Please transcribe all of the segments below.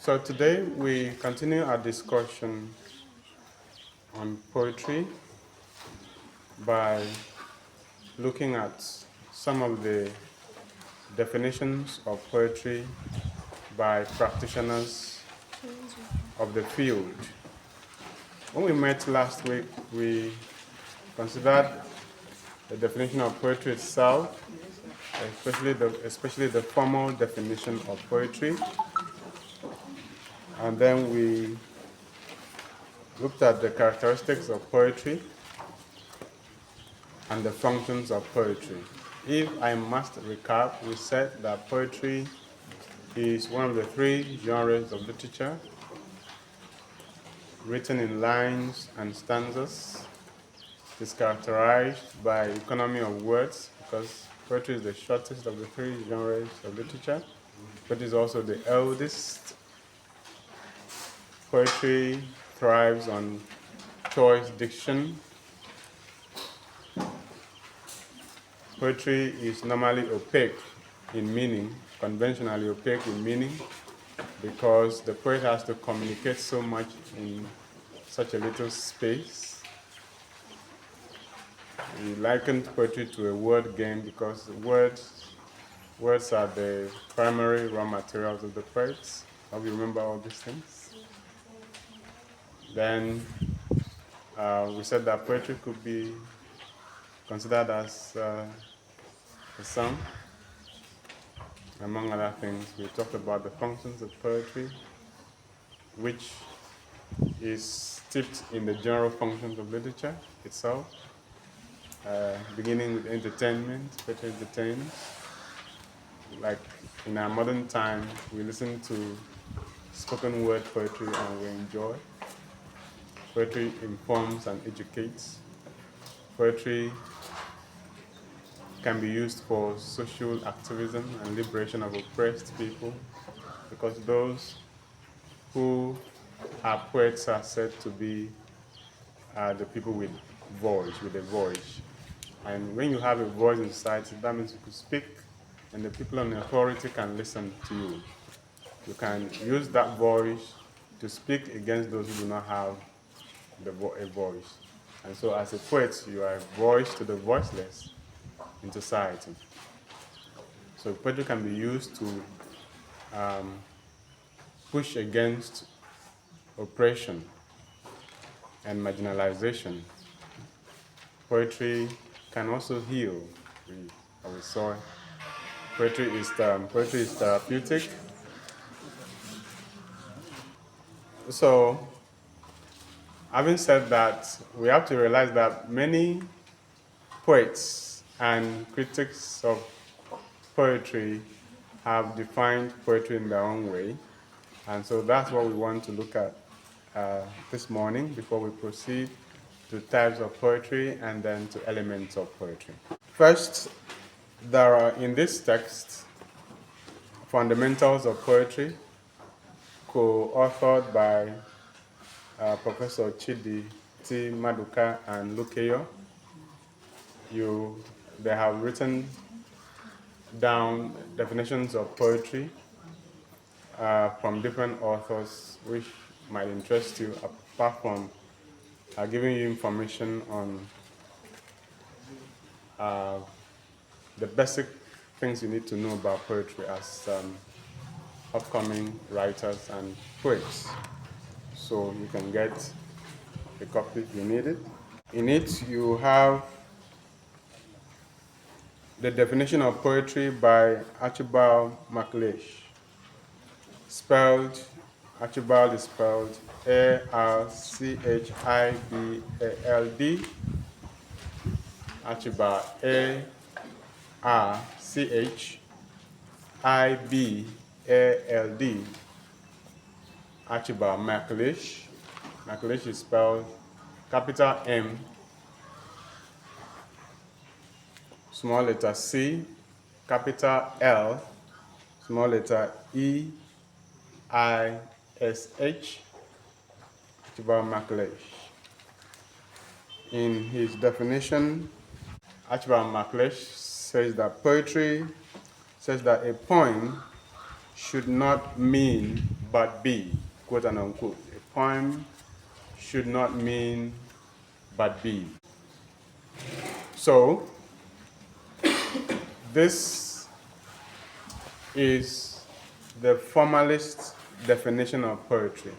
So today we continue our discussion on poetry by looking at some of the definitions of poetry by practitioners of the field. When we met last week, we considered the definition of poetry itself, especially the formal definition of poetry. And then we looked at the characteristics of poetry and the functions of poetry. If I must recap, we said that poetry is one of the three genres of literature written in lines and stanzas. It is characterized by economy of words because poetry is the shortest of the three genres of literature, but is also the eldest. Poetry thrives on choice diction. Poetry is normally opaque in meaning, conventionally opaque in meaning, because the poet has to communicate so much in such a little space. We likened poetry to a word game because words are the primary raw materials of the poets. Hope you remember all these things. Then we said that poetry could be considered as a song, among other things. We talked about the functions of poetry, which is steeped in the general functions of literature itself, beginning with entertainment. Poetry entertains. Like in our modern time, we listen to spoken word poetry and we enjoy. Poetry informs and educates. Poetry can be used for social activism and liberation of oppressed people, because those who are poets are said to be the people with a voice. And when you have a voice in society, that means you could speak and the people on authority can listen to you. You can use that voice to speak against those who do not have a voice. And so as a poet, you are a voice to the voiceless in society. So poetry can be used to push against oppression and marginalization. Poetry can also heal. We saw poetry is therapeutic. So, having said that, we have to realize that many poets and critics of poetry have defined poetry in their own way. And so that's what we want to look at this morning before we proceed to types of poetry and then to elements of poetry. First, there are in this text fundamentals of poetry, co-authored by Professor Chidi T. Maduka and Lukeyo. They have written down definitions of poetry from different authors, which might interest you, apart from giving you information on the basic things you need to know about poetry as upcoming writers and poets. So you can get a copy if you need it. In it, you have the definition of poetry by Archibald MacLeish. Archibald is spelled Archibald. Archibald, Archibald. Archibald MacLeish. MacLeish is spelled capital M, small letter C, capital L, small letter E, I-S-H, Archibald MacLeish. In his definition, Archibald MacLeish says that a poem should not mean but be, quote and unquote. A poem should not mean but be. So, this is the formalist definition of poetry.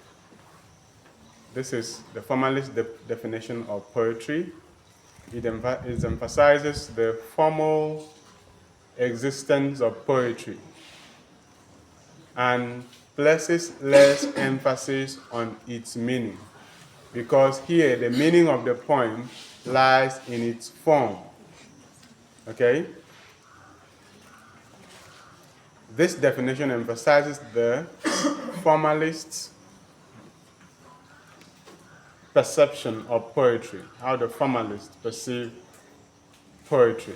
This is the formalist definition of poetry. It emphasizes the formal existence of poetry and places less emphasis on its meaning, because here the meaning of the poem lies in its form. Okay? This definition emphasizes the formalist perception of poetry, how the formalists perceive poetry,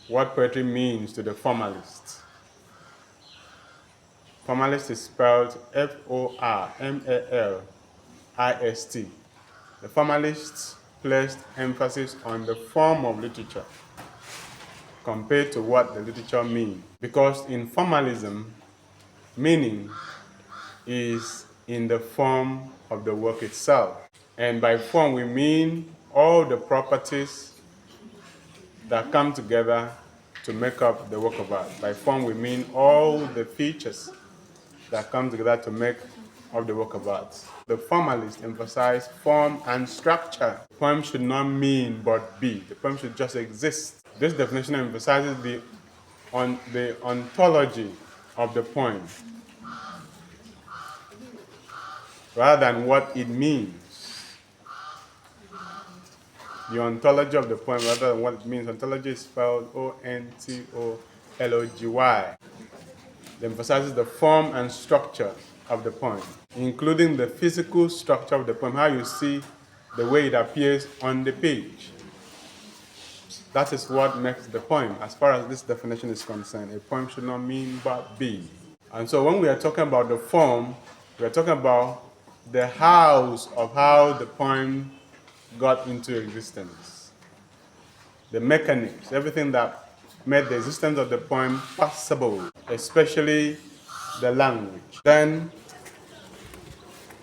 what poetry means to the formalists. Formalist is spelled F-O-R-M-A-L-I-S-T. The formalists placed emphasis on the form of literature compared to what the literature means. Because in formalism, meaning is in the form of the work itself. And by form, we mean all the properties that come together to make up the work of art. By form, we mean all the features that come together to make up the work of art. The formalists emphasize form and structure. The poem should not mean but be. The poem should just exist. This definition emphasizes the ontology of the poem rather than what it means. The ontology of the poem rather than what it means. Ontology is spelled O-N-T-O-L-O-G-Y. It emphasizes the form and structure of the poem, including the physical structure of the poem, how you see the way it appears on the page. That is what makes the poem, as far as this definition is concerned. A poem should not mean but be. And so when we are talking about the form, we are talking about the house of how the poem got into existence. The mechanics, everything that made the existence of the poem possible, especially the language. Then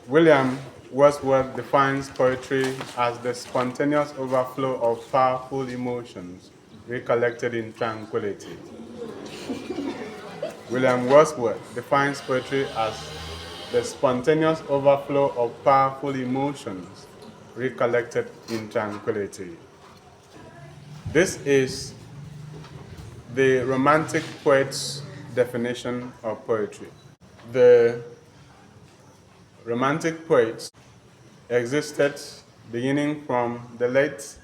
William Wordsworth defines poetry as the spontaneous overflow of powerful emotions recollected in tranquility. William Wordsworth defines poetry as the spontaneous overflow of powerful emotions recollected in tranquility. This is the Romantic poet's definition of poetry. The Romantic poets existed beginning from the late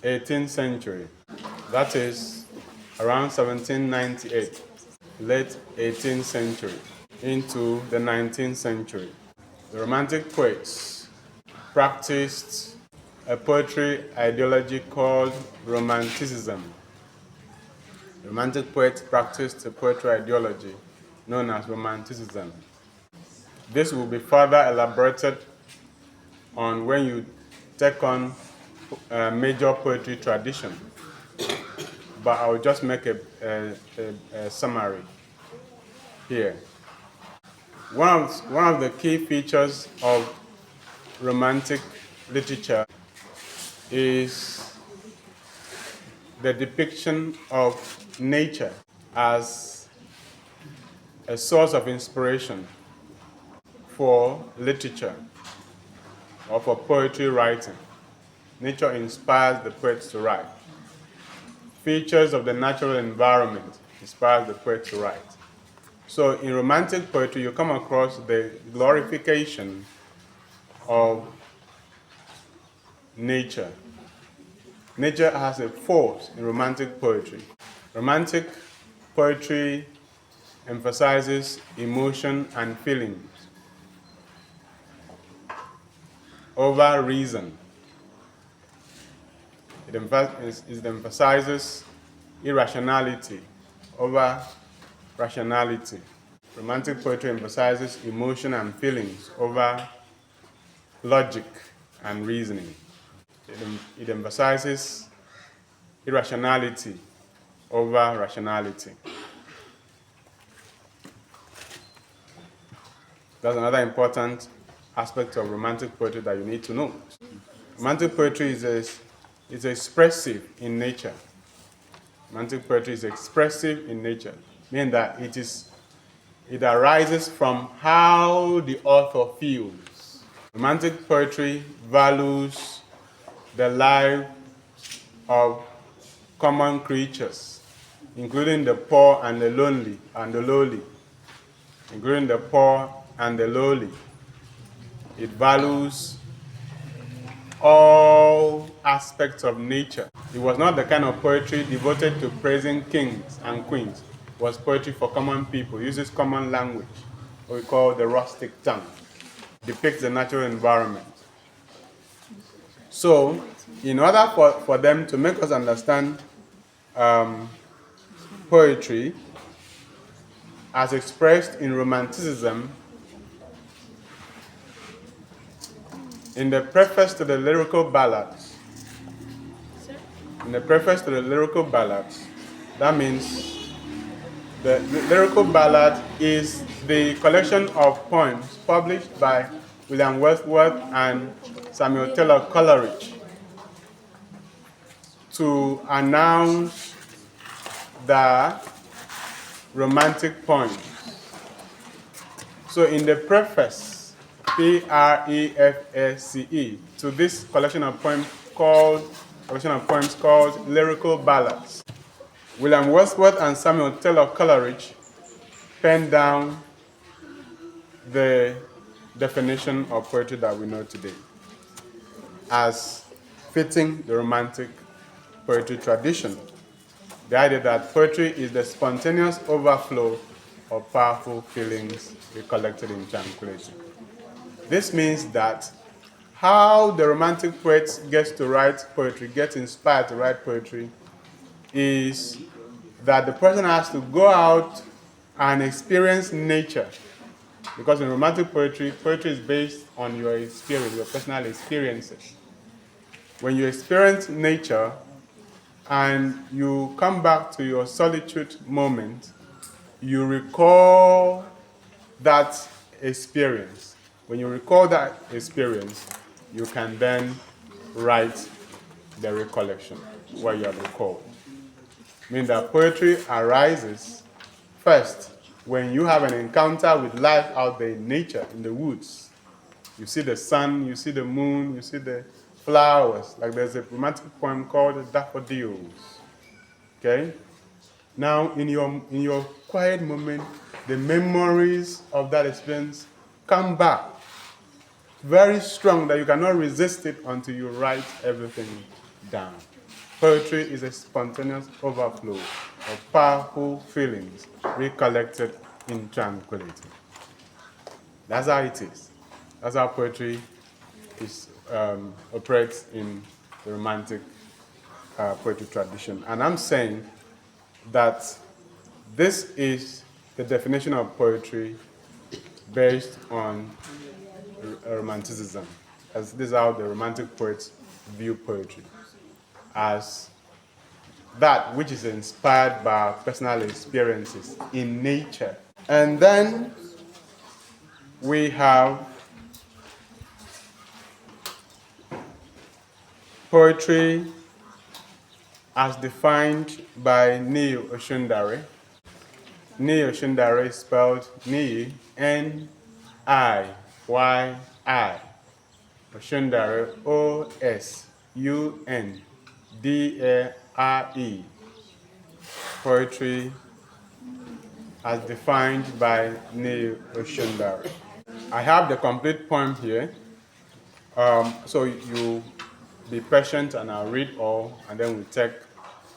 18th century. That is around 1798, late 18th century into the 19th century. The Romantic poets practiced a poetry ideology called Romanticism. The Romantic poets practiced a poetry ideology known as Romanticism. This will be further elaborated on when you take on a major poetry tradition, but I will just make a summary here. One of the key features of Romantic literature is the depiction of nature as a source of inspiration for literature or for poetry writing. Nature inspires the poets to write. Features of the natural environment inspires the poet to write. So in Romantic poetry, you come across the glorification of nature. Nature has a force in Romantic poetry. Romantic poetry emphasizes emotion and feelings over reason. It emphasizes irrationality over rationality. Romantic poetry emphasizes emotion and feelings over logic and reasoning. It emphasizes irrationality over rationality. That's another important aspect of romantic poetry that you need to know. Romantic poetry is expressive in nature. Romantic poetry is expressive in nature, meaning that it arises from how the author feels. Romantic poetry values the life of common creatures, including the poor and the lonely and the lowly. Including the poor and the lowly. It values all aspects of nature. It was not the kind of poetry devoted to praising kings and queens. It was poetry for common people. It uses common language, what we call the rustic tongue. It depicts the natural environment. So, in order for them to make us understand poetry as expressed in Romanticism, in the preface to the lyrical ballads, that means the lyrical ballad is the collection of poems published by William Wordsworth and Samuel Taylor Coleridge to announce the romantic poems. So in the preface, Preface, to this collection of poems called Lyrical Ballads, William Wordsworth and Samuel Taylor Coleridge penned down the definition of poetry that we know today as fitting the romantic poetry tradition. The idea that poetry is the spontaneous overflow of powerful feelings recollected in tranquility. This means that how the romantic poet gets to write poetry, gets inspired to write poetry, is that the person has to go out and experience nature. Because in romantic poetry, poetry is based on your experience, your personal experiences. When you experience nature and you come back to your solitude moment, you recall that experience. When you recall that experience, you can then write the recollection, what you have recalled. Meaning that poetry arises first when you have an encounter with life out there in nature, in the woods. You see the sun, you see the moon, you see the flowers. Like there's a romantic poem called Daffodils. Okay? Now, in your quiet moment, the memories of that experience come back very strong that you cannot resist it until you write everything down. Poetry is a spontaneous overflow of powerful feelings recollected in tranquility. That's how it is. That's how poetry operates in the romantic poetry tradition. And I'm saying that this is the definition of poetry based on Romanticism. As this is how the romantic poets view poetry, as that which is inspired by personal experiences in nature. And then we have poetry as defined by Niyi Oshundare. Niyi Oshundare is spelled Niyi, Niyi. Oshundare, Osundare. Poetry as defined by Niyi Oshundare. I have the complete poem here, so you be patient and I'll read all, and then we'll take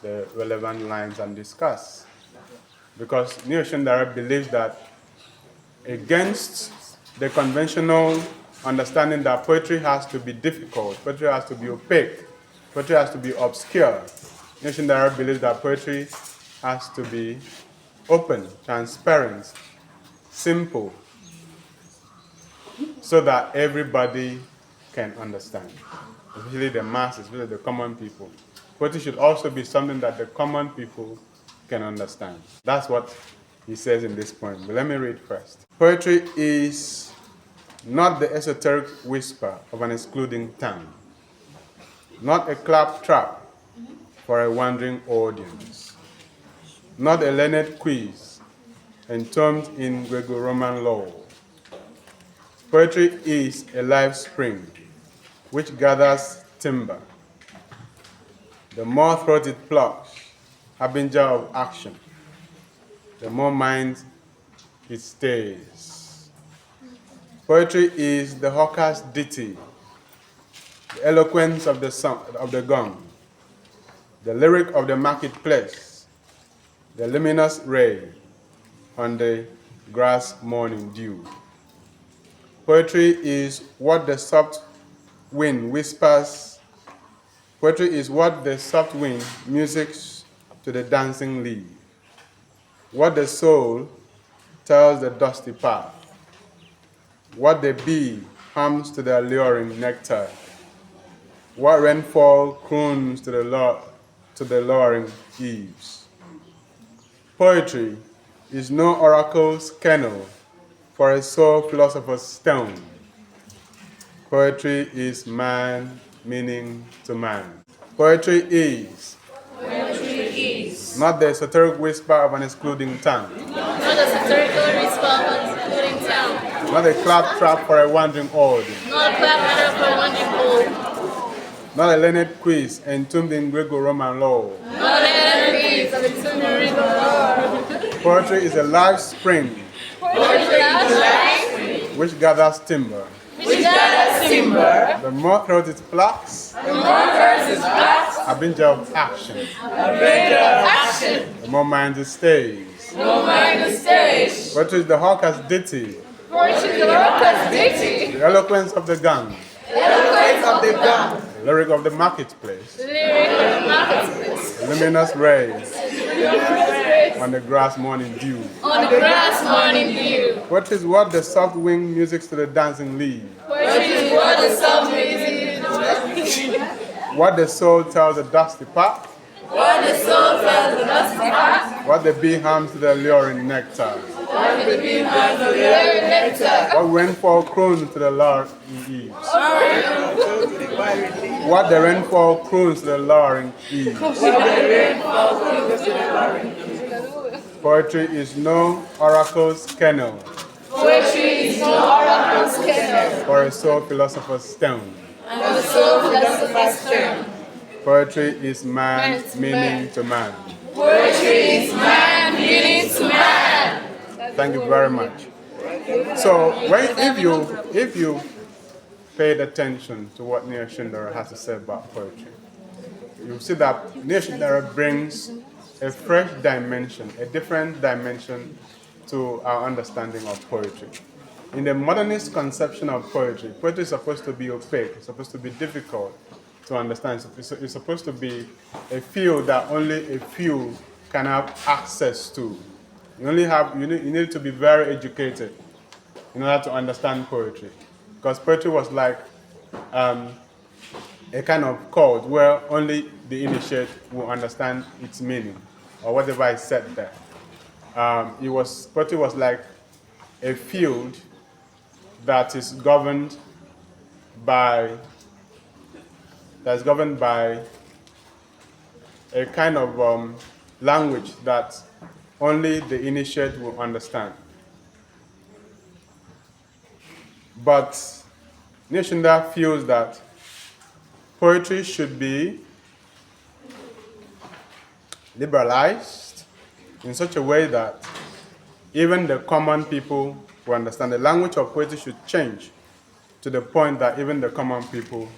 the relevant lines and discuss. Because Niyi Oshundare believes that against the conventional understanding that poetry has to be difficult, poetry has to be opaque, poetry has to be obscure, Niyi Oshundare believes that poetry has to be open, transparent, simple, so that everybody can understand, especially the masses, especially the common people. Poetry should also be something that the common people can understand. That's what he says in this poem. But let me read first. Poetry is not the esoteric whisper of an excluding tongue, not a claptrap for a wandering audience, not a learned quiz entombed in Greco-Roman law. Poetry is a live spring which gathers timber. The more throat it plucks, harbinger of action, the more mind it stays. Poetry is the hawker's ditty, the eloquence of the gong, the lyric of the marketplace, the luminous ray on the grass morning dew. Poetry is what the soft wind whispers. Poetry is what the soft wind musics to the dancing leaf, what the soul tells the dusty path, what the bee hums to the alluring nectar, what rainfall croons to the lowering eaves. Poetry is no oracle's kennel for a soul philosopher's stone. Poetry is man meaning to man. Poetry is not the esoteric whisper of an excluding tongue, not a satirical response, including town, not a claptrap for a wandering audience, not a clap matter for wandering old, not a learned quiz entombed in Greco-Roman law. not an enemy of itinerary law. Poetry is a live spring which gathers timber. The more throat it plucks, harbinger of action, the more mind it stays. Poetry is the hawker's ditty, the eloquence of the gun, the lyric of the marketplace, the luminous rays on the grass morning dew. Poetry is what the soft wing music to the dancing leaf, what the soul tells the dusty path, what the bee hums to the alluring nectar, what rainfall croons to the lowering eaves, what the rainfall croons to the lowering eaves. Poetry is no oracle's kennel for a soul philosopher's stone. Poetry is man meaning to man. Thank you very much. So, if you paid attention to what Neil Shindler has to say about poetry, you'll see that Neil Shindler brings a fresh dimension, a different dimension to our understanding of poetry. In the modernist conception of poetry, poetry is supposed to be opaque, it's supposed to be difficult to understand. It's supposed to be a field that only a few can have access to. You need to be very educated in order to understand poetry. Because poetry was like a kind of code where only the initiate will understand its meaning or whatever is said there. Poetry was like a field that is governed by a kind of language that only the initiate will understand. But Neil Shindler feels that poetry should be liberalized in such a way that even the common people will understand. The language of poetry should change to the point that even the common people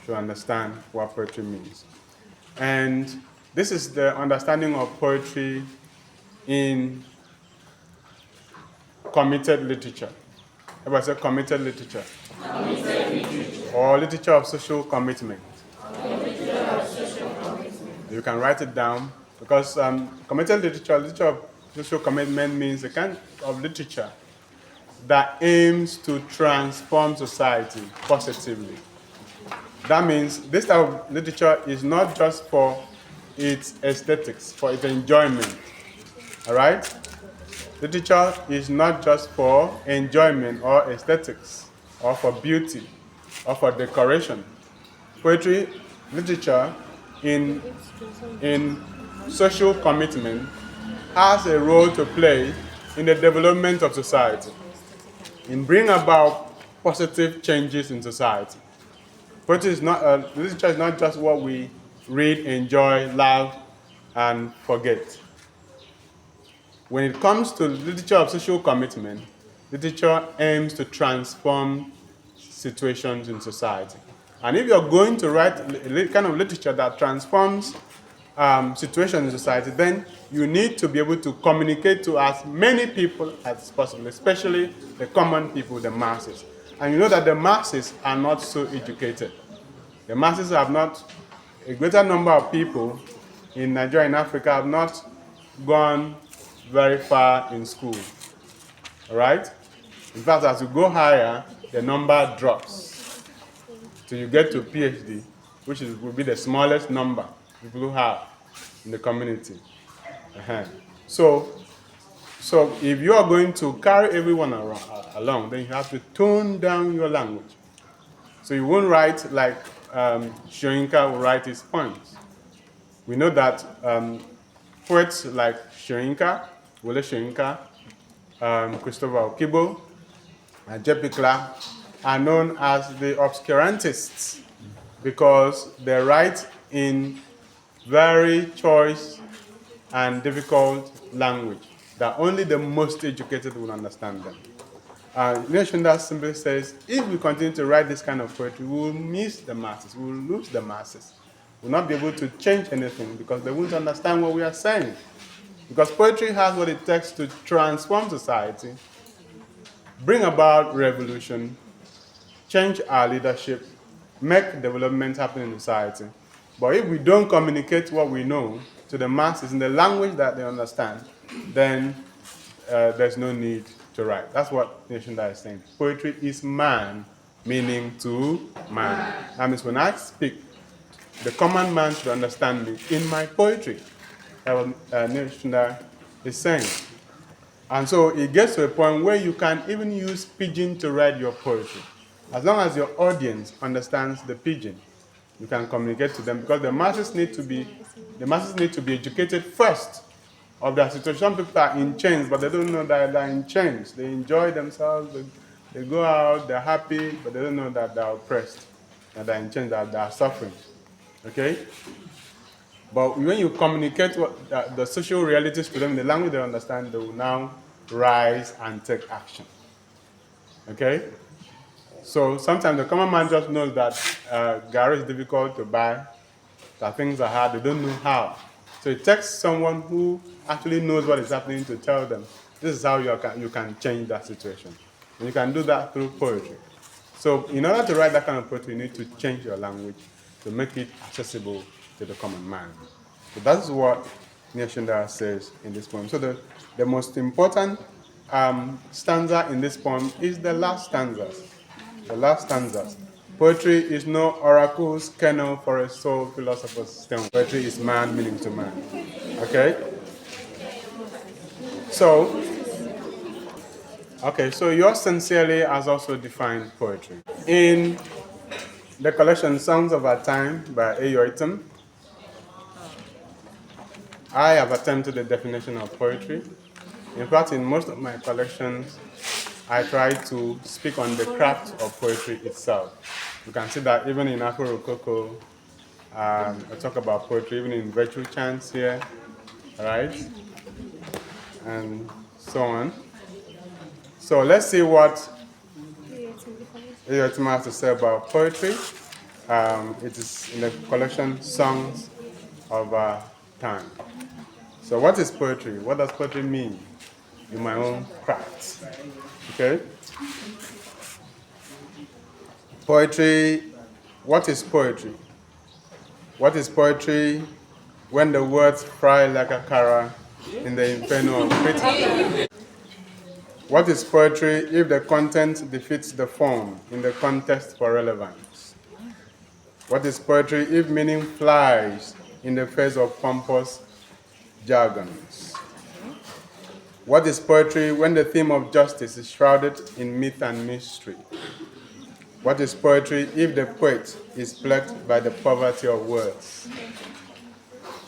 should understand what poetry means. And this is the understanding of poetry in committed literature. Everybody say committed literature. Or literature of social commitment. You can write it down because committed literature of social commitment means a kind of literature that aims to transform society positively. That means this type of literature is not just for its aesthetics, for its enjoyment. All right? Literature is not just for enjoyment or aesthetics, or for beauty, or for decoration. Poetry, literature, in social commitment has a role to play in the development of society, in bringing about positive changes in society. Poetry is not, literature is not just what we read, enjoy, love, and forget. When it comes to literature of social commitment, literature aims to transform situations in society. And if you're going to write a kind of literature that transforms situations in society, then you need to be able to communicate to as many people as possible, especially the common people, the masses. And you know that the masses are not so educated. The masses have not, a greater number of people in Nigeria and Africa have not gone very far in school. All right? In fact, as you go higher, the number drops. So you get to PhD, which will be the smallest number people who have in the community. So if you are going to carry everyone along, then you have to tone down your language. So you won't write like Shoyinka will write his poems. We know that poets like Shoyinka, Wole Soyinka, Christopher Okibo, and J.P. Clark are known as the obscurantists because they write in very choice and difficult language that only the most educated will understand them. Shunda simply says, if we continue to write this kind of poetry, we will miss the masses, we will lose the masses. We will not be able to change anything because they won't understand what we are saying. Because poetry has what it takes to transform society, bring about revolution, change our leadership, make development happen in society. But if we don't communicate what we know to the masses in the language that they understand, then there's no need to write. That's what Shunda is saying. Poetry is man, meaning to man. That means when I speak, the common man should understand me in my poetry. That's what Shunda is saying. And so it gets to a point where you can even use pidgin to write your poetry. As long as your audience understands the pidgin, you can communicate to them because the masses need to be educated first of their situation. Some people are in chains, but they don't know that they're in chains. They enjoy themselves, they go out, they're happy, but they don't know that they're oppressed, that they're in chains, that they're suffering. Okay? But when you communicate the social realities to them in the language they understand, they will now rise and take action. Okay? So sometimes the common man just knows that garri is difficult to buy, that things are hard, they don't know how. So it takes someone who actually knows what is happening to tell them, this is how you can change that situation. And you can do that through poetry. So in order to write that kind of poetry, you need to change your language to make it accessible to the common man. So that's what Shunda says in this poem. So the most important stanza in this poem is the last stanzas. The last stanzas. Poetry is no oracle's kennel for a soul philosopher's stone. Poetry is man, meaning to man. Okay? So Yours Sincerely has also defined poetry. In the collection Songs of Our Time by Ayo Item, I have attempted the definition of poetry. In fact, in most of my collections, I try to speak on the craft of poetry itself. You can see that even in Afro Rococo, I talk about poetry, even in Virtual Chants here, right? And so on. So let's see what Ayo has to say about poetry. It is in the collection Songs of Our Time. So what is poetry? What does poetry mean in my own craft? Okay? Poetry, what is poetry? What is poetry when the words fry like a cara in the inferno of critique? What is poetry if the content defeats the form in the contest for relevance? What is poetry if meaning flies in the face of pompous jargons? What is poetry when the theme of justice is shrouded in myth and mystery? What is poetry if the poet is plagued by the poverty of words?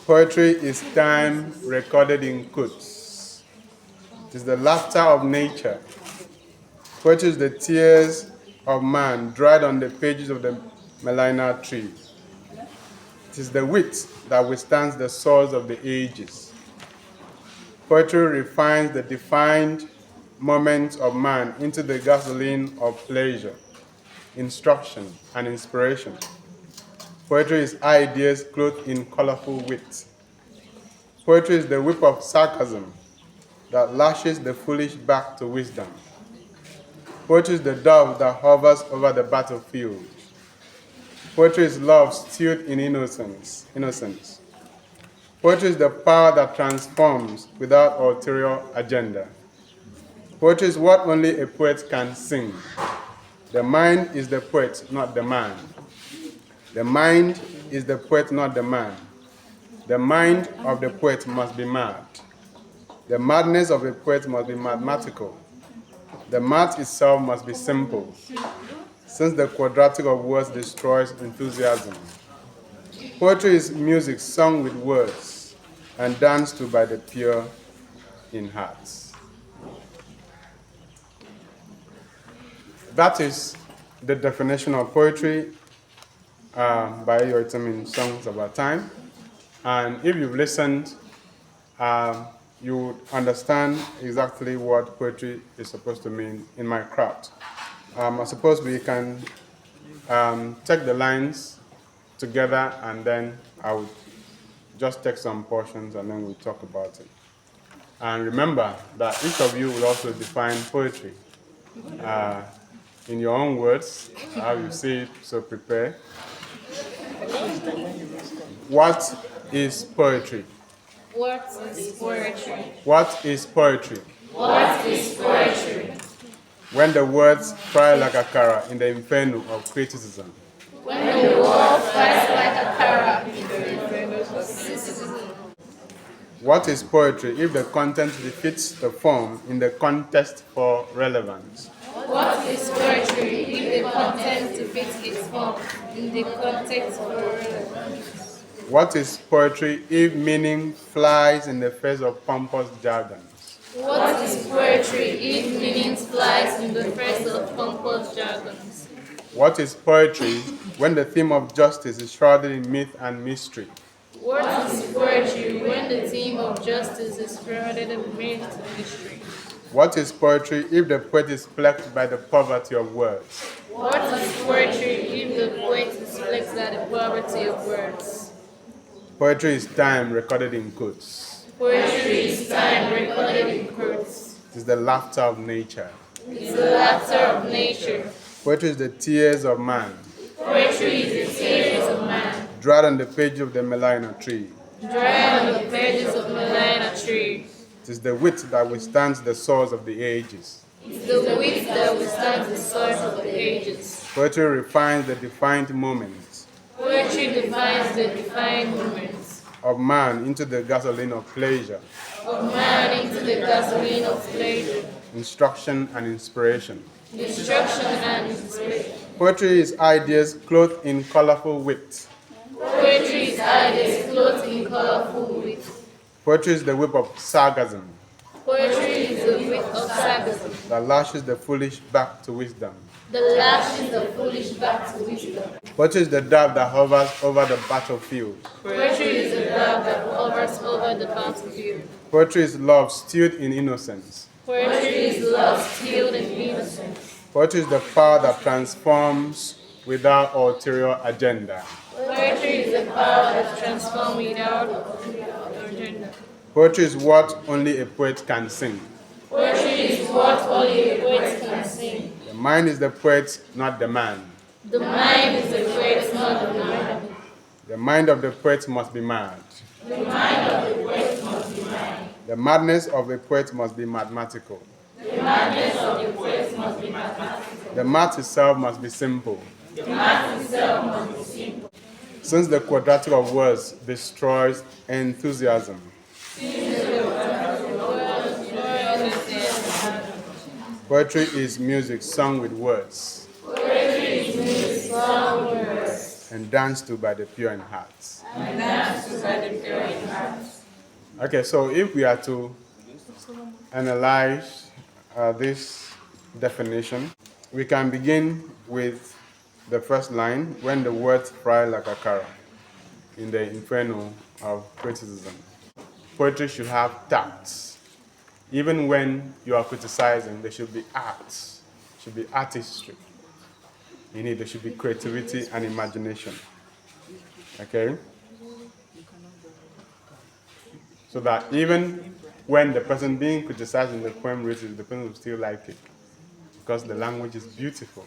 Poetry is time recorded in quotes. It is the laughter of nature. Poetry is the tears of man dried on the pages of the Melina tree. It is the wit that withstands the swords of the ages. Poetry refines the defined moments of man into the gasoline of pleasure, instruction, and inspiration. Poetry is ideas clothed in colorful wit. Poetry is the whip of sarcasm that lashes the foolish back to wisdom. Poetry is the dove that hovers over the battlefield. Poetry is love stewed in innocence. Poetry is the power that transforms without ulterior agenda. Poetry is what only a poet can sing. The mind is the poet, not the man. The mind is the poet, not the man. The mind of the poet must be mad. The madness of a poet must be mathematical. The math itself must be simple, since the quadratic of words destroys enthusiasm. Poetry is music sung with words and danced to by the pure in hearts. That is the definition of poetry by Yoitam in Songs of Our Time. And if you've listened, you would understand exactly what poetry is supposed to mean in my craft. I suppose we can take the lines together, and then I would just take some portions and then we'll talk about it. And remember that each of you will also define poetry in your own words, how you see it, so prepare. What is poetry? What is poetry? What is poetry? What is poetry? When the words fry like a cara in the inferno of criticism. When the world flies like a parrot in the inferno of criticism. What is poetry if the content defeats the form in the contest for relevance? What is poetry if the content defeats its form in the context for relevance? What is poetry if meaning flies in the face of pompous jargons? What is poetry if meaning flies in the face of pompous jargons? What is poetry when the theme of justice is shrouded in myth and mystery? What is poetry when the theme of justice is shrouded in myth and mystery? What is poetry if the poet is plagued by the poverty of words? What is poetry if the poet is plagued by the poverty of words? Poetry is time recorded in quotes. Poetry is time recorded in quotes. It is the laughter of nature. It is the laughter of nature. Poetry is the tears of man, Poetry is the tears of man, dried on the page of the Melina tree. dried on the pages of Melina tree. It is the wit that withstands the swords of the ages. It is the wit that withstands the swords of the ages. Poetry refines the defined moments Poetry defines the defined moments of man into the gasoline of pleasure, of man into the gasoline of pleasure, instruction, and inspiration. destruction and inspiration. Poetry is ideas clothed in colorful wit. Poetry is ideas clothed in colorful wit. Poetry is the whip of sarcasm Poetry is the wit of sarcasm that lashes the foolish back to wisdom. that lashes the foolish back to wisdom. Poetry is the dove that hovers over the battlefield. Poetry is the dove that hovers over the battlefield. Poetry is love stewed in innocence. Poetry is love stilled in innocence. Poetry is the power that transforms without ulterior agenda. Poetry is the power that transforms without agenda. Poetry is what only a poet can sing. Poetry is what only a poet can sing. The mind is the poet, not the man. The mind is the poet, not the man. The mind of the poet must be mad. The mind of the poet must be mad. The madness of a poet must be mathematical. The madness of the poet must be mathematical. The math itself must be simple, The math itself must be simple. since the quadratic of words destroys enthusiasm. Poetry is music sung with words. Poetry is music sung with words. And danced to by the pure in heart. And danced to by the pure in heart. Okay, so if we are to analyze this definition, we can begin with the first line, when the words fly like a carrot, in the inferno of criticism. Poetry should have tact. Even when you are criticizing, there should be art, should be artistry. In it, there should be creativity and imagination. Okay? So that even when the person being criticized in the poem reads it, the person will still like it. Because the language is beautiful.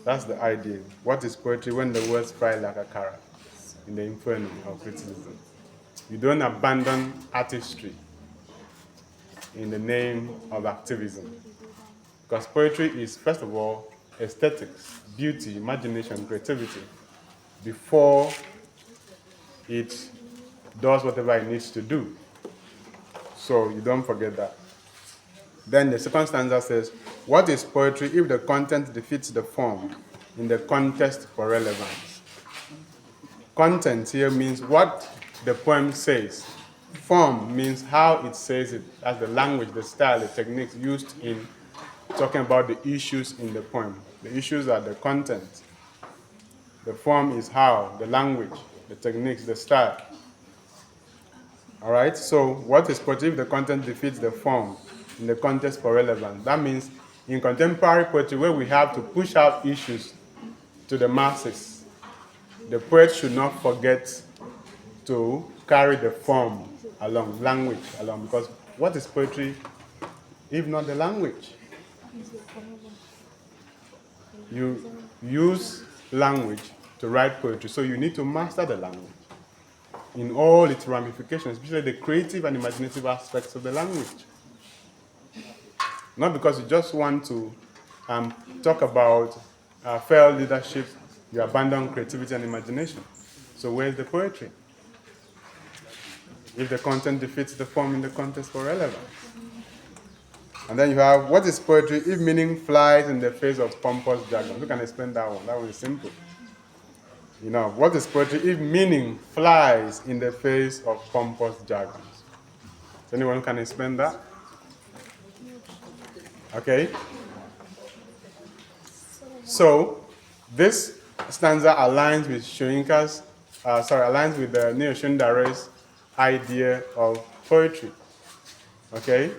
That's the idea. What is poetry? When the words fly like a carrot in the inferno of criticism. You don't abandon artistry in the name of activism. Because poetry is, first of all, aesthetics, beauty, imagination, creativity, before it does whatever it needs to do. So you don't forget that. Then the second stanza says, what is poetry if the content defeats the form in the contest for relevance? Content here means what the poem says. Form means how it says it, as the language, the style, the techniques used in talking about the issues in the poem. The issues are the content. The form is how, the language, the techniques, the style. All right, so what is poetry if the content defeats the form in the contest for relevance? That means in contemporary poetry, where we have to push out issues to the masses, the poet should not forget to carry the form along, language along, because what is poetry if not the language? You use language to write poetry, so you need to master the language in all its ramifications, especially the creative and imaginative aspects of the language. Not because you just want to talk about fair leadership, you abandon creativity and imagination. So where's the poetry? If the content defeats the form in the contest for relevance. And then you have, what is poetry if meaning flies in the face of pompous jargon? Who can explain that one? That one is simple. You know, what is poetry if meaning flies in the face of pompous jargons? Is anyone who can explain that? Okay. So this stanza aligns with aligns with the Neo Shundare's idea of poetry. Okay,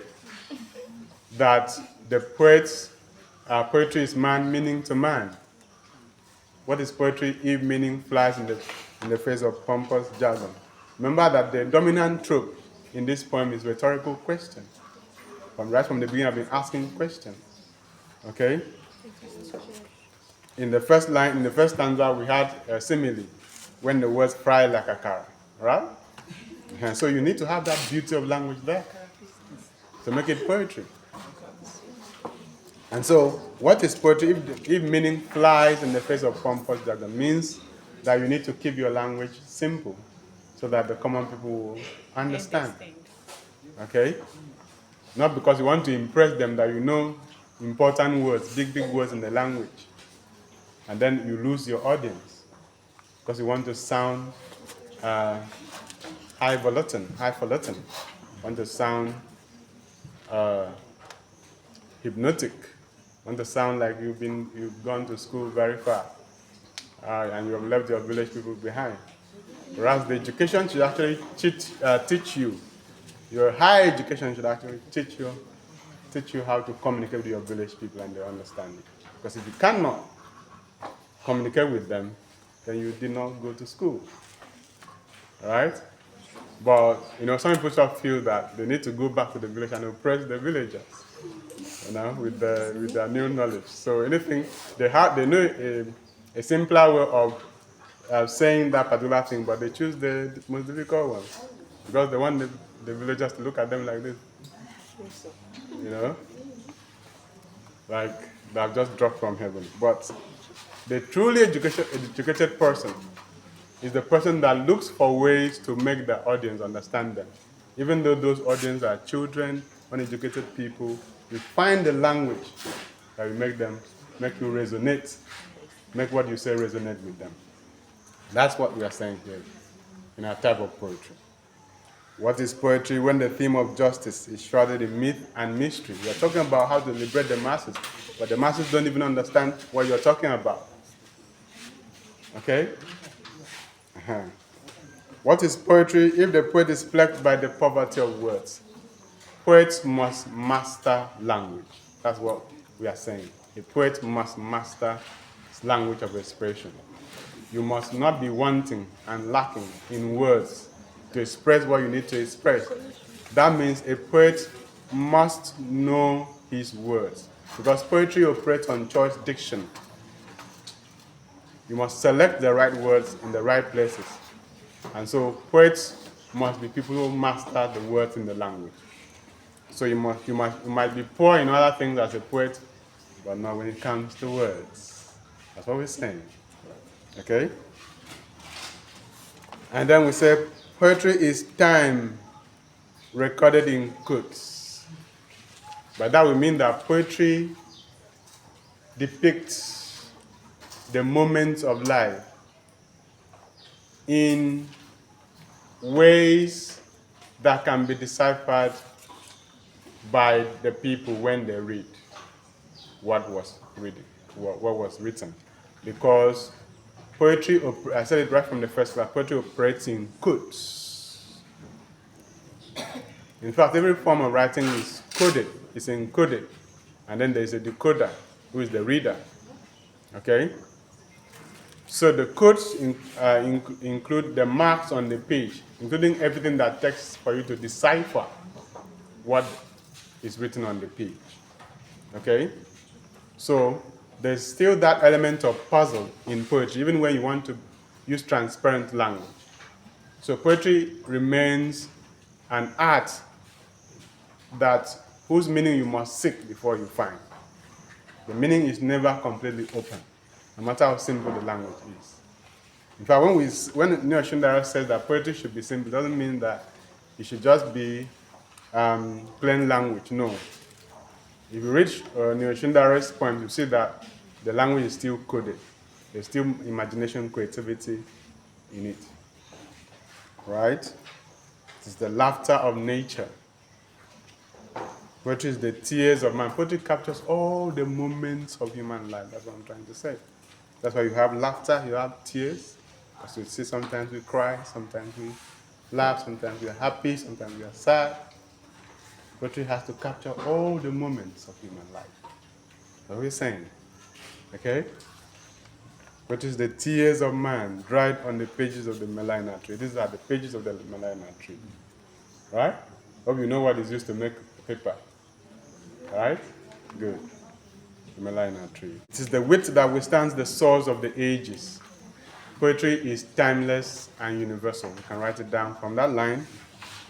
that the poetry is man meaning to man. What is poetry if meaning flies in the face of pompous jargon? Remember that the dominant trope in this poem is rhetorical question. Right from the beginning, I've been asking questions. Okay? In the first line, in the first stanza, we had a simile, when the words fly like a carrot. Right? And so you need to have that beauty of language there to make it poetry. And so, what is poetry if meaning flies in the face of pompous jargon? Means that you need to keep your language simple so that the common people will understand. Okay? Not because you want to impress them that you know important words, big words in the language. And then you lose your audience because you want to sound highfalutin. You want to sound hypnotic. Want to sound like you've gone to school very far and you have left your village people behind. Whereas the education should actually teach you. Your higher education should actually teach you how to communicate with your village people and they understand it. Because if you cannot communicate with them, then you did not go to school. Right? But some people just feel that they need to go back to the village and oppress the villagers. With their new knowledge. So anything they know a simpler way of saying that particular thing, but they choose the most difficult one because they want the villagers to look at them like this. Like they have just dropped from heaven. But the truly educated person is the person that looks for ways to make the audience understand them. Even though those audience are children, uneducated people, You find the language that will make you resonate, make what you say resonate with them. That's what we are saying here in our type of poetry. What is poetry? When the theme of justice is shrouded in myth and mystery. We are talking about how to liberate the masses, but the masses don't even understand what you're talking about. Okay? What is poetry? If the poet is plagued by the poverty of words, poets must master language. That's what we are saying. A poet must master language of expression. You must not be wanting and lacking in words to express what you need to express. That means a poet must know his words, because poetry operates on choice diction. You must select the right words in the right places. And so poets must be people who master the words in the language. So you might be poor in other things as a poet, but not when it comes to words. That's what we're saying. Okay? And then we say poetry is time recorded in quotes. By that we mean that poetry depicts the moments of life in ways that can be deciphered by the people when they read what was written. Because poetry, I said it right from the first class, poetry operates in quotes. In fact, every form of writing is coded, it's encoded. And then there's a decoder, who is the reader. Okay? So the quotes include the marks on the page, including everything that takes for you to decipher what is written on the page. Okay? So there's still that element of puzzle in poetry, even when you want to use transparent language. So poetry remains an art whose meaning you must seek before you find. The meaning is never completely open, no matter how simple the language is. In fact, when Neo Shundara says that poetry should be simple, it doesn't mean that it should just be plain language. No. If you read Neo Shundara's poem, you see that the language is still coded. There's still imagination, creativity in it. Right? It is the laughter of nature. Poetry is the tears of man. Poetry captures all the moments of human life. That's what I'm trying to say. That's why you have laughter, you have tears. As you see, sometimes we cry, sometimes we laugh, sometimes we are happy, sometimes we are sad. Poetry has to capture all the moments of human life. That's what we're saying. Okay? Poetry is the tears of man dried on the pages of the Melina tree. These are the pages of the Melina tree. Right? Hope you know what is used to make paper. Right? Good. The Melina tree. It is the wit that withstands the swords of the ages. Poetry is timeless and universal. You can write it down from that line.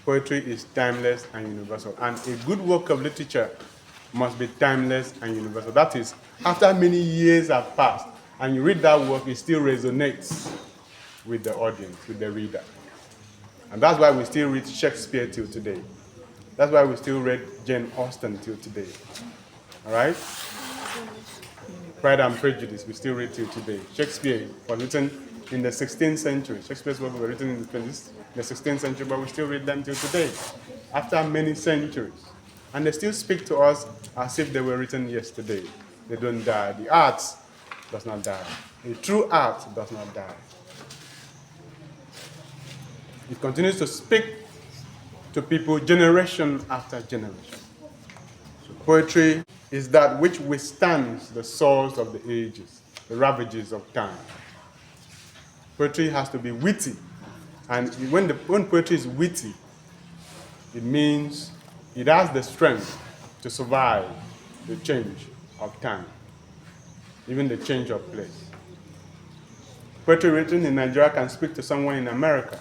Poetry is timeless and universal. And a good work of literature must be timeless and universal. That is, after many years have passed, and you read that work, it still resonates with the audience, with the reader. And that's why we still read Shakespeare till today. That's why we still read Jane Austen till today. All right? Pride and Prejudice, we still read till today. Shakespeare was written in the 16th century. Shakespeare's works were written in the 16th century, but we still read them till today, after many centuries. And they still speak to us as if they were written yesterday. They don't die. The art does not die. The true art does not die. It continues to speak to people generation after generation. So poetry is that which withstands the swords of the ages, the ravages of time. Poetry has to be witty. And when poetry is witty, it means it has the strength to survive the change of time, even the change of place. Poetry written in Nigeria can speak to someone in America,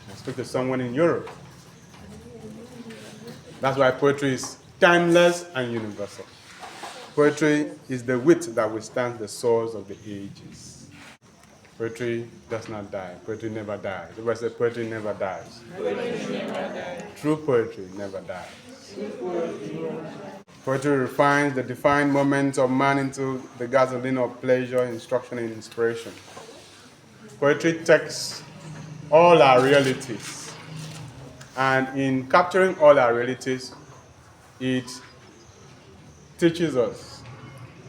can speak to someone in Europe. That's why poetry is timeless and universal. Poetry is the wit that withstands the swords of the ages. Poetry does not die. Poetry never dies. Everybody say poetry never dies. Poetry never dies. True poetry never dies. True poetry never dies. Poetry refines the defined moments of man into the gasoline of pleasure, instruction, and inspiration. Poetry takes all our realities, and in capturing all our realities, it teaches us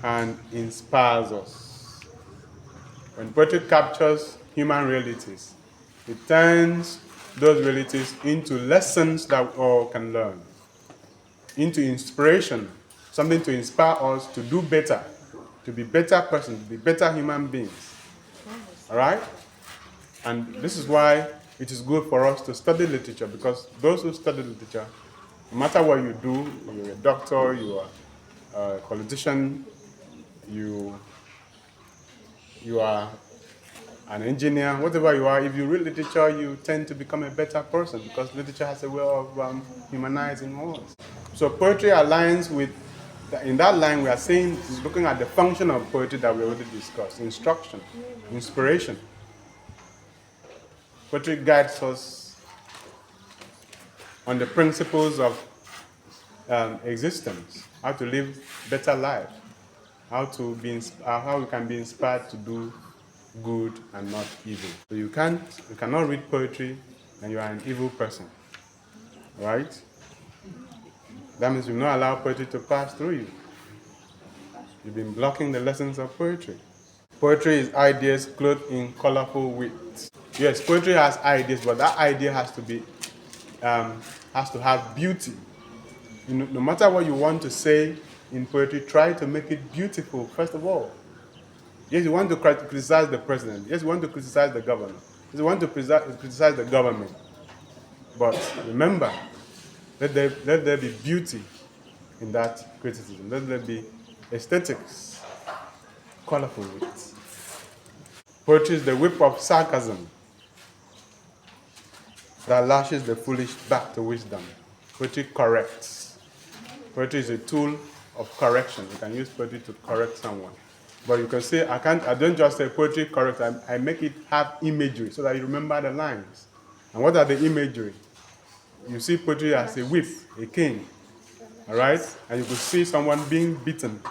and inspires us. When poetry captures human realities, it turns those realities into lessons that we all can learn, into inspiration, something to inspire us to do better, to be better persons, to be better human beings. All right? And this is why it is good for us to study literature, because those who study literature, no matter what you do, you're a doctor, you are a politician, you are an engineer, whatever you are, if you read literature, you tend to become a better person, because literature has a way of humanizing us. So poetry aligns with, in that line we are saying, looking at the function of poetry that we already discussed: instruction, inspiration. Poetry guides us on the principles of existence, how to live better life, how we can be inspired to do good and not evil. So you cannot read poetry and you are an evil person, right? That means you not allow poetry to pass through you. You've been blocking the lessons of poetry. Poetry is ideas clothed in colorful wit. Yes, poetry has ideas, but that idea has to have beauty. No matter what you want to say in poetry, try to make it beautiful, first of all. Yes, you want to criticize the president. Yes, you want to criticize the governor. Yes, you want to criticize the government. But remember, let there be beauty in that criticism. Let there be aesthetics, colorful wit. Poetry is the whip of sarcasm that lashes the foolish back to wisdom. Poetry corrects. Poetry is a tool of correction. You can use poetry to correct someone. But you can say, I don't just say poetry correct, I make it have imagery so that you remember the lines. And what are the imagery? You see poetry as a whip, a cane, all right? And you could see someone being beaten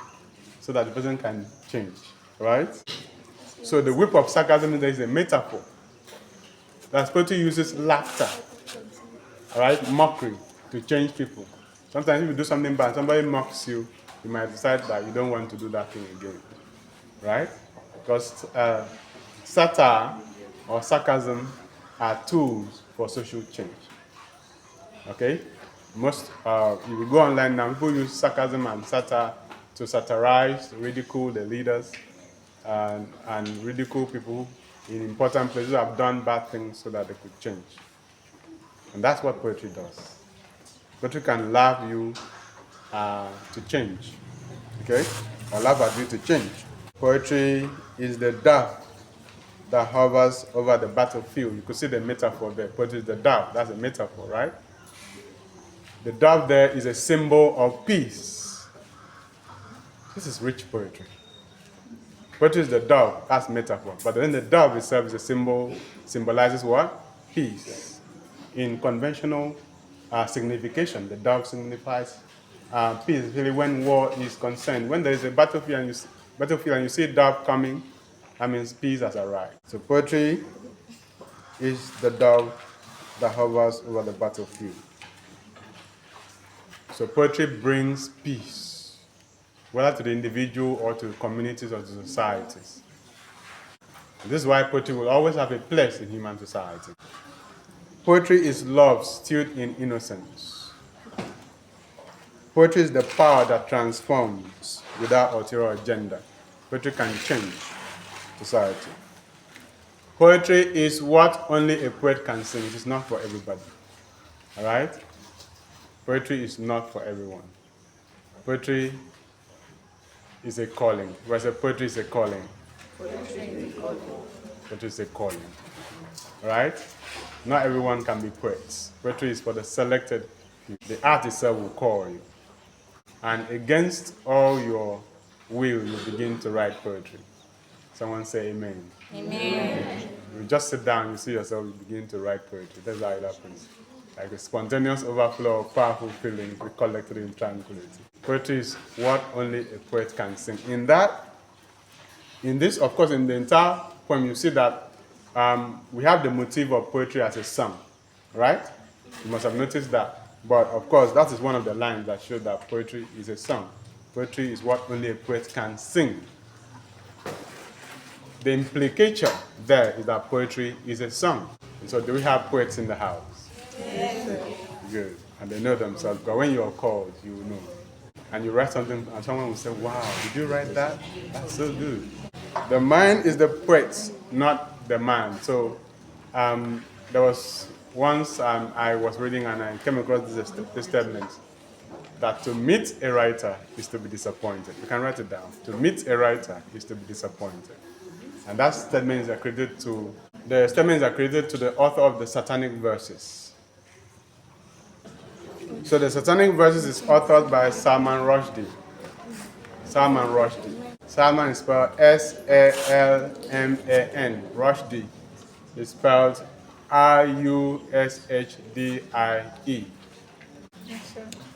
so that the person can change, right? So the whip of sarcasm is a metaphor. That poetry uses laughter, all right, mockery, to change people. Sometimes if you do something bad, somebody mocks you, you might decide that you don't want to do that thing again, right? Because satire or sarcasm are tools for social change. Okay? If you go online now, people use sarcasm and satire to satirize, to ridicule the leaders, and ridicule people in important places who have done bad things so that they could change. And that's what poetry does. Poetry can laugh you to change, okay? Or laugh at you to change. Poetry is the dove that hovers over the battlefield. You could see the metaphor there. Poetry is the dove. That's a metaphor, right? The dove there is a symbol of peace. This is rich poetry. Poetry is the dove. That's metaphor. But then the dove itself is a symbol, symbolizes what? Peace. In conventional signification, the dove signifies peace. Really, when war is concerned, when there is a battlefield and you see a dove coming, that means peace has arrived. So poetry is the dove that hovers over the battlefield. So poetry brings peace, whether to the individual or to communities or to societies. And this is why poetry will always have a place in human society. Poetry is love stewed in innocence. Poetry is the power that transforms without ulterior agenda. Poetry can change society. Poetry is what only a poet can sing. It is not for everybody. All right? Poetry is not for everyone. Poetry is a calling. Whereas poetry is a calling. Poetry is a calling. All right? Not everyone can be poets. Poetry is for the selected people. The art itself will call you. And against all your will, you begin to write poetry. Someone say amen. Amen. You just sit down, you see yourself, you begin to write poetry. That's how it happens. Like a spontaneous overflow of powerful feelings collected in tranquility. Poetry is what only a poet can sing. In this, of course, in the entire poem, you see that we have the motif of poetry as a song, right? You must have noticed that. But of course, that is one of the lines that show that poetry is a song. Poetry is what only a poet can sing. The implication there is that poetry is a song. And so do we have poets in the house? Yes. Good. And they know themselves. But when you're called, you will know. And you write something, and someone will say, wow, did you write that? That's so good. The mind is the poet, not the man. So there was once I was reading and I came across this statement that to meet a writer is to be disappointed. You can write it down. To meet a writer is to be disappointed. And that statement is accredited to the author of the Satanic Verses. So the Satanic Verses is authored by Salman Rushdie. Salman Rushdie. Salman is spelled S-A-L-M-A-N. Rushdie is spelled R-U-S-H-D-I-E.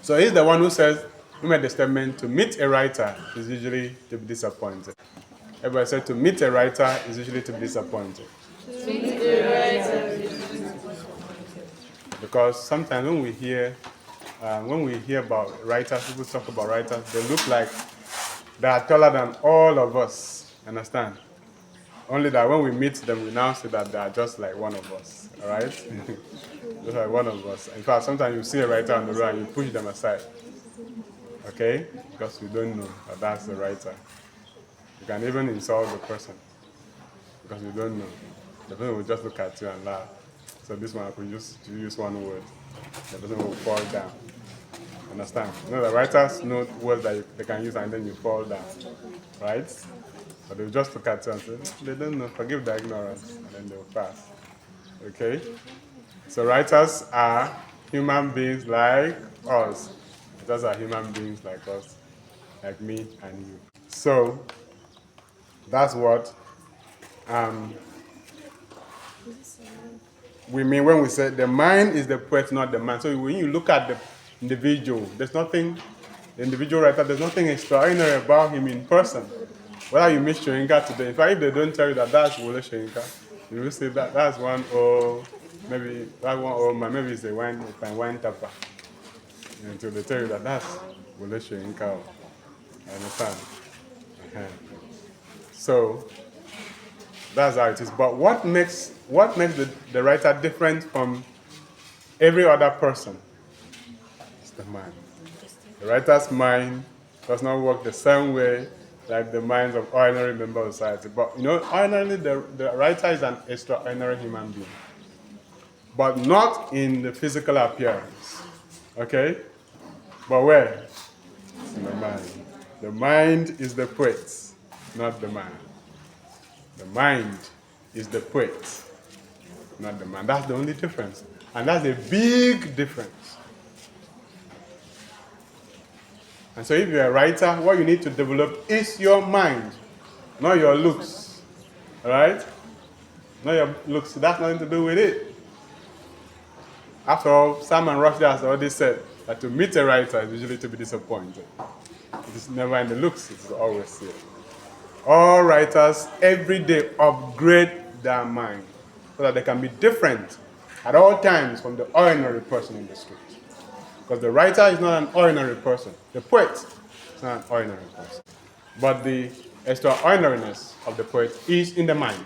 So he's the one who made the statement, to meet a writer is usually to be disappointed. Everybody said to meet a writer is usually to be disappointed. To meet a writer. Because sometimes when we hear about writers, people talk about writers, they look like they are taller than all of us. Understand? Only that when we meet them, we now say that they are just like one of us. All right? Just like one of us. In fact, sometimes you see a writer on the road and you push them aside. Okay? Because you don't know that that's the writer. You can even insult the person because you don't know. The person will just look at you and laugh. So this one, I could just use one word. The person will fall down. Understand? You know, the writers know words that they can use and then you fall down. Right? But they'll just look at you and say, they don't know, forgive the ignorance, and then they'll pass. Okay? So writers are human beings like us. Writers are human beings like us, like me and you. So, that's what we mean when we say the mind is the poet, not the man. So when you look at the individual, the individual writer, there's nothing extraordinary about him in person. Whether you meet Soyinka today, in fact, if they don't tell you that that's Wole Soyinka, you will say that that's maybe that one old man, maybe it's a wine tapper. Until they tell you that that's Wole Soyinka. I understand? So that's how it is. But what makes the writer different from every other person? It's the mind. The writer's mind does not work the same way like the minds of ordinary members of society. But ordinarily the writer is an extraordinary human being. But not in the physical appearance. Okay? But where? It's in the mind. The mind is the poet, not the man. The mind is the poet, not the man. That's the only difference. And that's a big difference. And so if you're a writer, what you need to develop is your mind, not your looks. All right? Not your looks. That's nothing to do with it. After all, Salman Rushdie has already said that to meet a writer is usually to be disappointed. It is never in the looks, it is always here. All writers every day upgrade their mind so that they can be different at all times from the ordinary person in the street. Because the writer is not an ordinary person. The poet is not an ordinary person. But the extraordinariness of the poet is in the mind.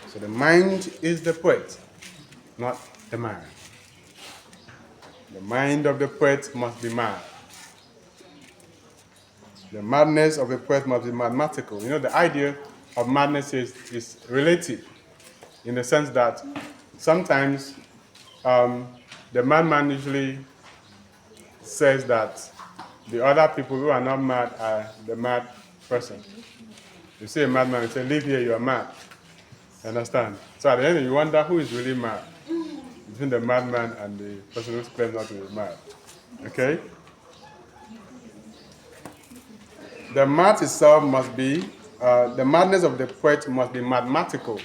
So the mind is the poet, not the man. The mind of the poet must be mad. The madness of the poet must be mathematical. The idea of madness is relative in the sense that sometimes the madman usually says that the other people who are not mad are the mad person. You see a madman, you say, "Live here, you are mad." You understand? So at the end, you wonder who is really mad between the madman and the person who claims not to be mad. Okay? The math itself must be, the madness of the poet must be mathematical.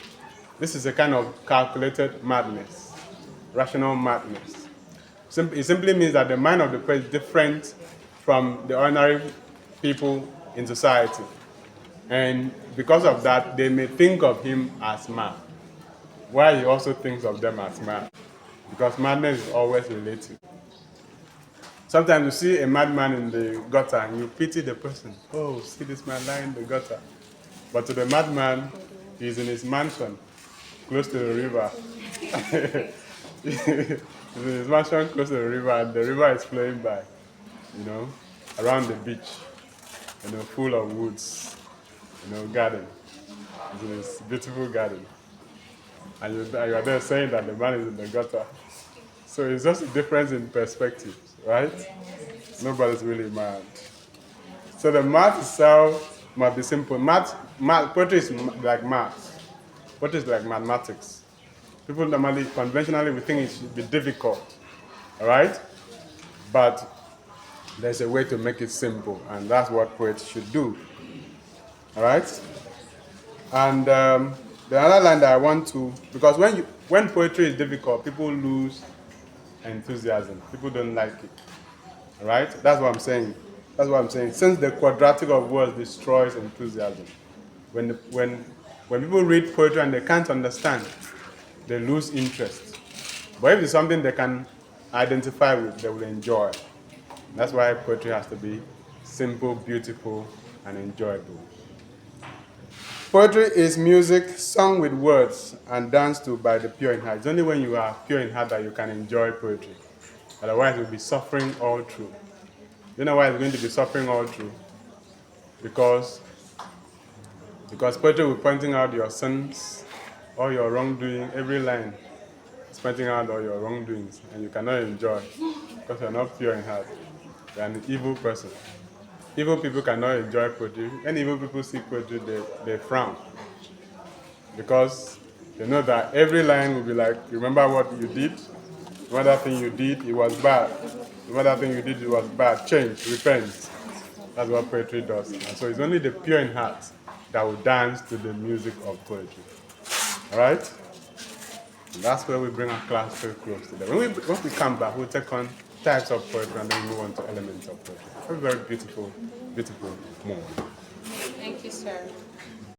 This is a kind of calculated madness, rational madness. It simply means that the mind of the poet is different from the ordinary people in society. And because of that, they may think of him as mad, while he also thinks of them as mad, because madness is always relative. Sometimes you see a madman in the gutter and you pity the person. Oh, see this man lying in the gutter. But to the madman, he's in his mansion, close to the river. He's in his mansion close to the river, and the river is flowing by, around the beach, full of woods, garden. He's in his beautiful garden. And you are there saying that the man is in the gutter. So it's just a difference in perspective, right? Nobody's really mad. So the math itself must be simple. Poetry is like math. Poetry is like mathematics. People normally, conventionally, we think it should be difficult, all right? But there's a way to make it simple, and that's what poets should do, all right? And the other line that I want to, because when poetry is difficult, people lose enthusiasm. People don't like it. All right? That's what I'm saying. That's what I'm saying. Since the quadratic of words destroys enthusiasm, when people read poetry and they can't understand, they lose interest. But if it's something they can identify with, they will enjoy. That's why poetry has to be simple, beautiful, and enjoyable. Poetry is music sung with words and danced to by the pure in heart. It's only when you are pure in heart that you can enjoy poetry. Otherwise, you'll be suffering all through. You know why it's going to be suffering all through? Because poetry will be pointing out your sins, all your wrongdoing, every line is pointing out all your wrongdoings, and you cannot enjoy because you're not pure in heart. You're an evil person. Evil people cannot enjoy poetry. When evil people see poetry, they frown. Because they know that every line will be like, remember what you did? Remember that thing you did, it was bad. Remember that thing you did, it was bad. Change, repent. That's what poetry does. And so it's only the pure in heart that will dance to the music of poetry. All right? And that's where we bring our class very close to them. When we come back, we'll take on types of poetry and then move on to elements of poetry. A very beautiful, beautiful moment. Thank you, sir.